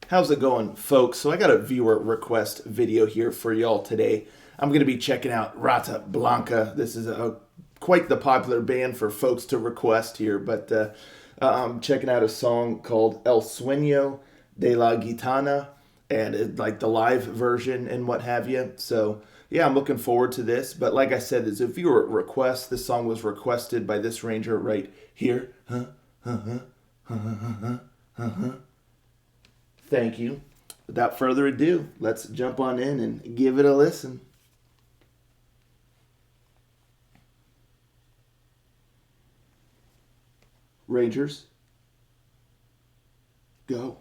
How's it going, folks? So I got a viewer request video here for y'all today. I'm going to be checking out Rata Blanca. This is quite the popular band for folks to request here, but I'm checking out a song called El Sueño de la Gitana, and like the live version and what have you. So yeah, I'm looking forward to this. But like I said, it's a viewer request. This song was requested by this ranger right here. Thank you. Without further ado, let's jump on in and give it a listen. Rangers, go.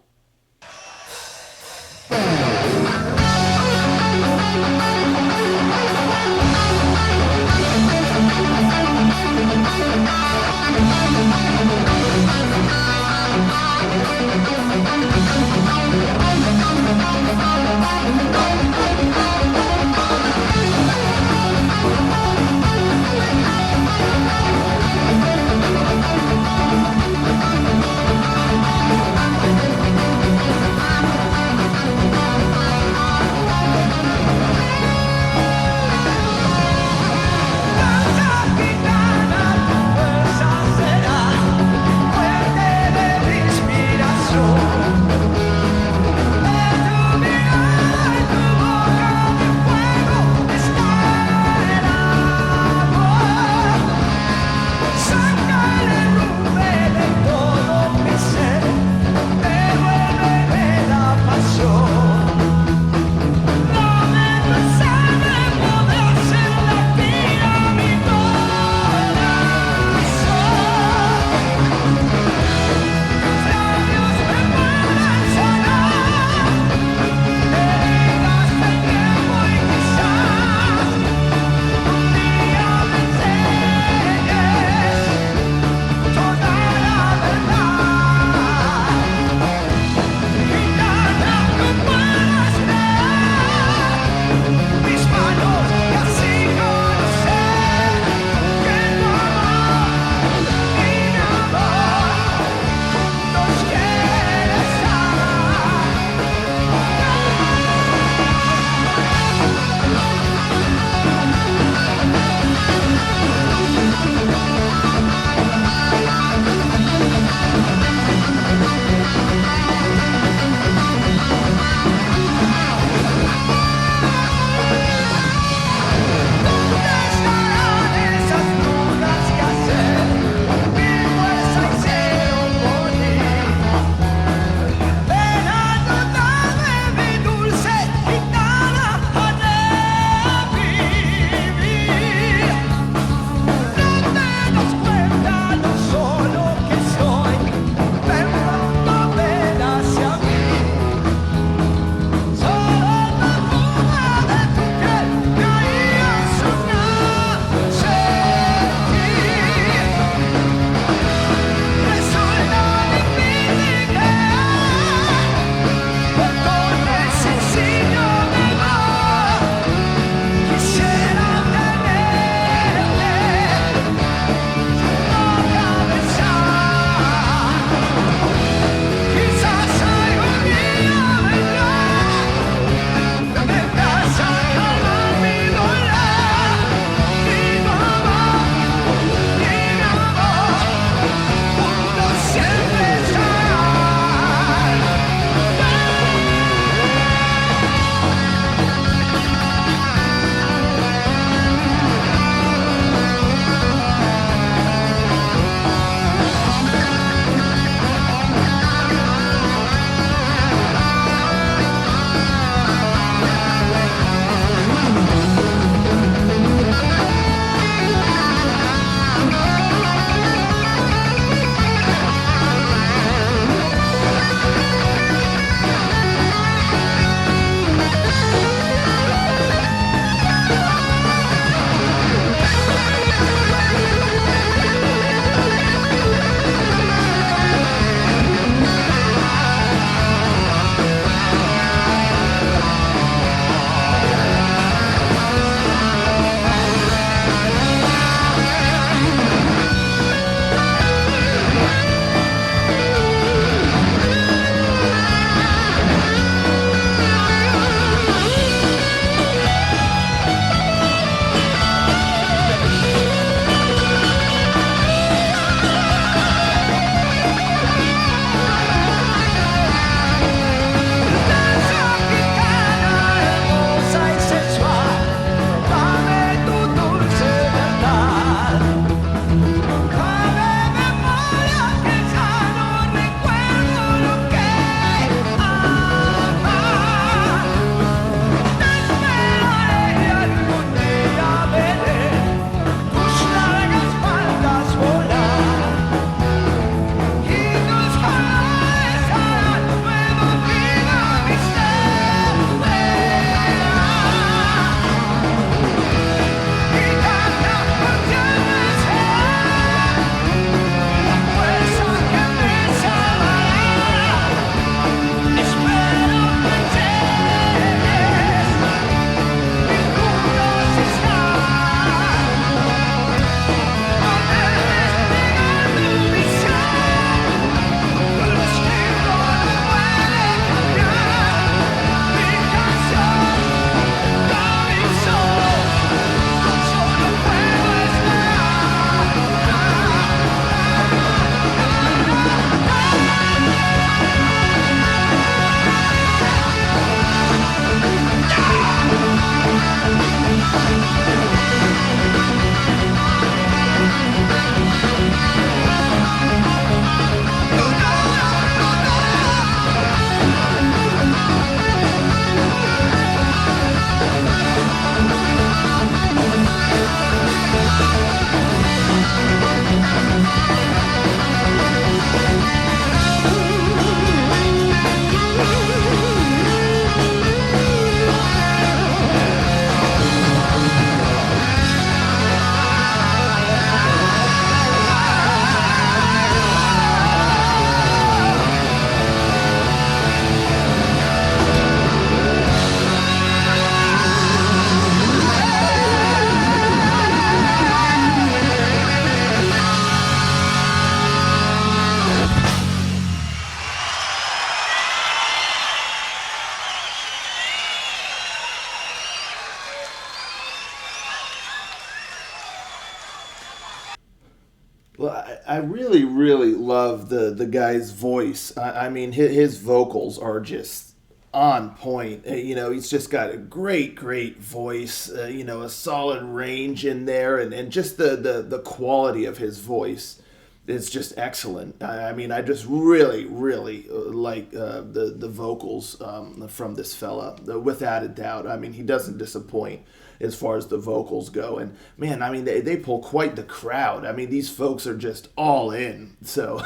Well, I really, really love the guy's voice. I mean, his vocals are just on point. You know, he's just got a great voice. You know, a solid range in there, and just the quality of his voice is just excellent. I mean, I just really like the vocals from this fella, without a doubt. I mean, he doesn't disappoint as far as the vocals go. And man, I mean, they pull quite the crowd. I mean, these folks are just all in. So,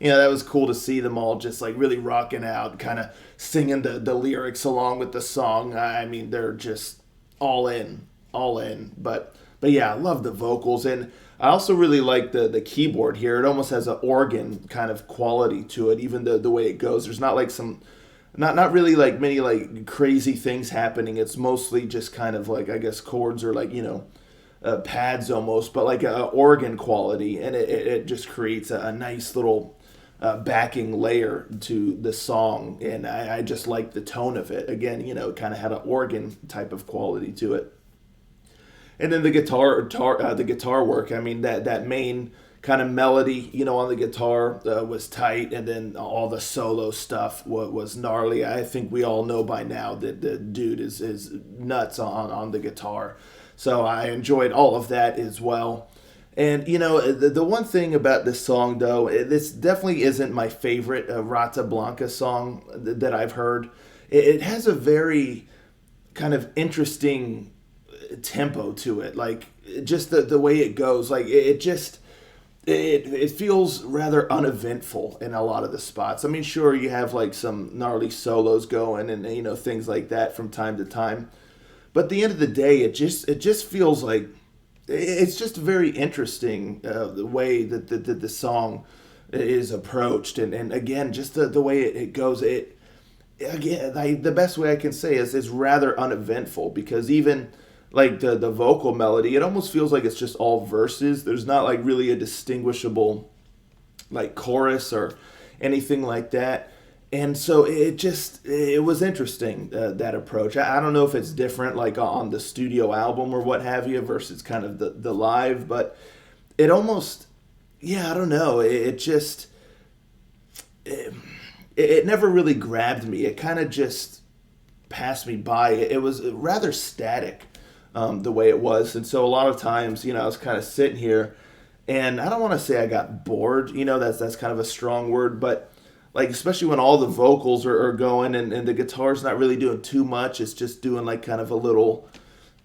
you know, that was cool to see them all just like really rocking out, kind of singing the lyrics along with the song. I mean, they're just all in, all in. But yeah, I love the vocals. And I also really like the keyboard here. It almost has an organ kind of quality to it, even the way it goes. There's not like some not really like many like crazy things happening. It's mostly just kind of like, I guess, chords, or like, you know, pads almost, but like a organ quality, and it just creates a nice little backing layer to the song, and I just like the tone of it. Again, you know, it kind of had an organ type of quality to it. And then the guitar work. I mean, that main kind of melody, you know, on the guitar was tight, and then all the solo stuff was gnarly. I think we all know by now that the dude is nuts on the guitar. So I enjoyed all of that as well. And you know, the one thing about this song, though, this definitely isn't my favorite Rata Blanca song that I've heard. It has a very kind of interesting tempo to it, like just the way it goes. Like it just it feels rather uneventful in a lot of the spots. I mean, sure, you have like some gnarly solos going, and you know, things like that from time to time. But at the end of the day, it just feels like it's just very interesting, the way that the song is approached, and again, just the way it goes. It again, the best way I can say is rather uneventful, because even like the vocal melody, it almost feels like it's just all verses. There's not like really a distinguishable like chorus or anything like that. And so it was interesting, that approach. I don't know if it's different like on the studio album or what have you versus kind of the live, but it almost, yeah, I don't know. It just it never really grabbed me. It kind of just passed me by. It was rather static, the way it was. And so a lot of times, you know, I was kind of sitting here, and I don't want to say I got bored. You know, that's kind of a strong word, but like especially when all the vocals are going, and the guitar's not really doing too much. It's just doing like kind of a little,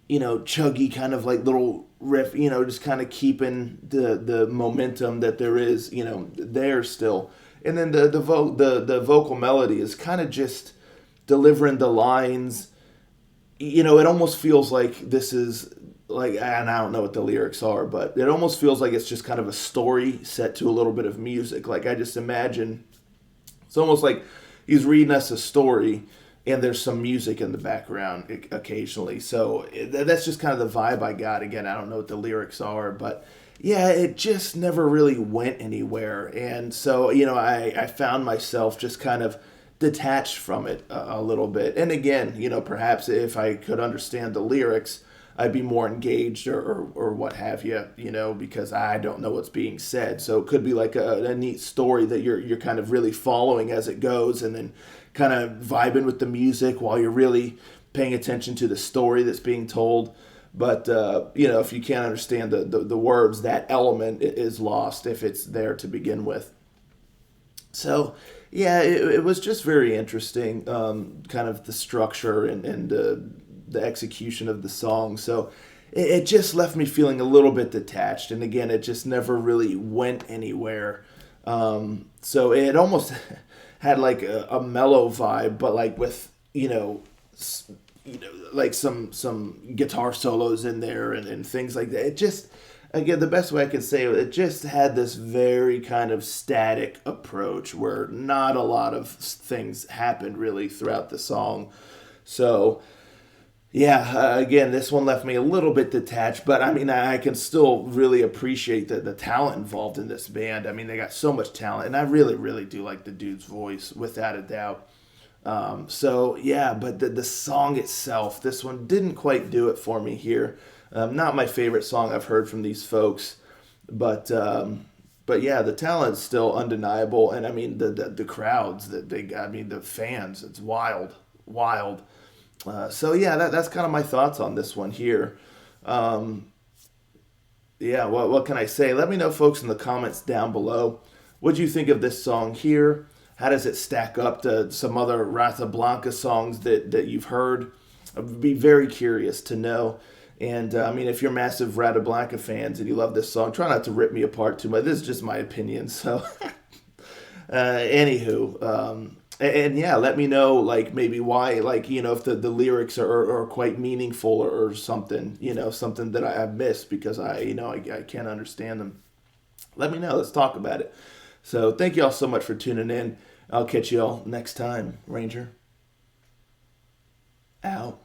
you know, chuggy kind of like little riff. You know, just kind of keeping the momentum that there is, you know, there still. And then the vocal melody is kind of just delivering the lines. You know, it almost feels like this is like, and I don't know what the lyrics are, but it almost feels like it's just kind of a story set to a little bit of music. Like I just imagine it's almost like he's reading us a story, and there's some music in the background occasionally. So that's just kind of the vibe I got. Again, I don't know what the lyrics are, but yeah, it just never really went anywhere. And so, you know, I found myself just kind of detached from it a little bit. And again, you know, perhaps if I could understand the lyrics, I'd be more engaged, or what have you, you know, because I don't know what's being said. So it could be like a neat story that you're kind of really following as it goes, and then kind of vibing with the music while you're really paying attention to the story that's being told. But you know, if you can't understand the words, that element is lost if it's there to begin with. So yeah, it was just very interesting, kind of the structure and the execution of the song. So it just left me feeling a little bit detached. And again, it just never really went anywhere. So it almost had like a mellow vibe, but like with, you know, like some guitar solos in there, and things like that. It just, again, the best way I can say it just had this very kind of static approach where not a lot of things happened really throughout the song. So yeah, again, this one left me a little bit detached, but I mean, I can still really appreciate the talent involved in this band. I mean, they got so much talent, and I really do like the dude's voice, without a doubt. So yeah, but the song itself, this one didn't quite do it for me here. Not my favorite song I've heard from these folks. But yeah, the talent's still undeniable, and I mean the crowds that they got. I mean the fans, it's wild, wild. So yeah, that's kind of my thoughts on this one here. Um, yeah, what can I say? Let me know, folks, in the comments down below. What do you think of this song here? How does it stack up to some other Rata Blanca songs that you've heard? I'd be very curious to know. And I mean, if you're massive Rata Blanca fans and you love this song, try not to rip me apart too much. This is just my opinion. So, anywho, and yeah, let me know, like, maybe why, like, if the lyrics are quite meaningful, or something, something that I've missed because I can't understand them. Let me know. Let's talk about it. So thank you all so much for tuning in. I'll catch you all next time. Ranger out.